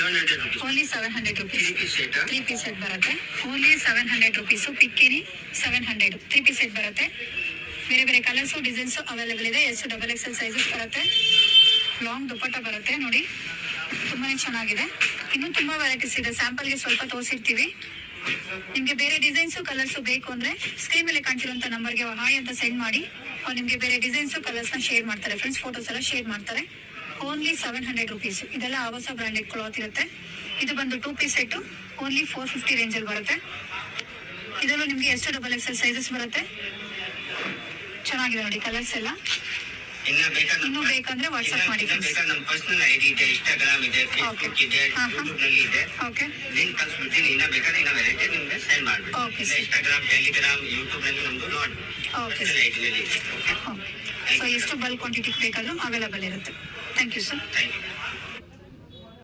700 rupees. Only 700 rupees. 3-piece set. 3-piece set ಬರುತ್ತೆ. Only 700 rupees. ಪಿಕ್ಕಿನಿ 700. 3-piece set ಬರುತ್ತೆ. ಬೇರೆ ಬೇರೆ ಕಲರ್ಸ್ ಡಿಸೈನ್ಸ್ ಅವೈಲೇಬಲ್ ಇದೆ. ಎಸ್ ಡಬಲ್ ಎಕ್ಸೆಲ್ ಸೈಜಸ್ ಬರುತ್ತೆ. ಲಾಂಗ್ ದುಪಟ್ಟ ಬರುತ್ತೆ ನೋಡಿ, ತುಂಬಾನೇ ಚೆನ್ನಾಗಿದೆ. ಇನ್ನೂ ತುಂಬಾ ವೆರೈಟೀಸ್ ಇದೆ, ಸ್ಯಾಂಪಲ್ಗೆ ಸ್ವಲ್ಪ ತೋರಿಸಿರ್ತೀವಿ. ನಿಮ್ಗೆ ಬೇರೆ ಡಿಸೈನ್ಸ್ ಕಲರ್ಸ್ ಬೇಕು ಅಂದ್ರೆ ಸ್ಕ್ರೀನ್ ಮೇಲೆ ಕಾಣ್ತಿರುವಂತ ನಂಬರ್ಗೆ ಹಾಯ್ ಅಂತ ಸೆಂಡ್ ಮಾಡಿ, ನಿಮ್ಗೆ ಬೇರೆ ಡಿಸೈನ್ಸ್ ಕಲರ್ಸ್ ನ ಶೇರ್ ಮಾಡ್ತಾರೆ, ಫ್ರೆಂಡ್ಸ್ ಫೋಟೋಸ್ ಎಲ್ಲ ಶೇರ್ ಮಾಡ್ತಾರೆ. Only 700 rupees. ಇದೆಲ್ಲ ಆವಾಸ ಬ್ರಾಂಡೆಡ್ ಕ್ಲಾತ್ ಇರುತ್ತೆ. ಇದು ಬಂದು 2-piece set, ಓನ್ಲಿ 450 ರೇಂಜ್ ಅಲ್ಲಿ ಬರುತ್ತೆ. ಇದರಲ್ಲೂ ನಿಮ್ಗೆ ಎಷ್ಟು ಡಬಲ್ ಎಕ್ಸೆಲ್ ಸೈಜಸ್ ಬರುತ್ತೆ. ಚೆನ್ನಾಗಿದೆ ನೋಡಿ ಕಲರ್ಸ್ ಎಲ್ಲ. ಇನ್ನೂ ಬೇಕಂದ್ರೆ ವಾಟ್ಸ್ಆಪ್ ಮಾಡಿ. ನಮ್ಮ ಪರ್ಸನಲ್ ಐಡಿ ಇದೆ, ಇನ್ಸ್ಟಾಗ್ರಾಮ್ ಇದೆ, ಫೇಸ್ಬುಕ್ ಇದೆ, ಯೂಟ್ಯೂಬ್ ನಲ್ಲಿ ಇದೆ. ಓಕೆ, ಲಿಂಕ್ ಕಳಿಸ್ಬಿಡ್ತೀನಿ. ಇನ್ನ ಬೇಕಾದ್ರೆ ಇನ್ನ ವೆರೈಟಿ ನಿಮ್ಗೆ ಸೆಂಡ್ ಮಾಡ್ಬಿಡಿ. ಇನ್ಸ್ಟಾಗ್ರಾಮ್, ಟೆಲಿಗ್ರಾಮ್, ಯೂಟ್ಯೂಬ್ ನಲ್ಲಿ ನಮ್ದು ನೋಡಿ ಐಡಿನಲ್ಲಿ ಇದೆ. ಸೊ ಎಷ್ಟು ಬಲ್ಕ್ ಕ್ವಾಂಟಿಟಿ ಬೇಕಾದ್ರೂ ಅವೈಲೇಬಲ್ ಇರುತ್ತೆ. Thank you sir. Thank you.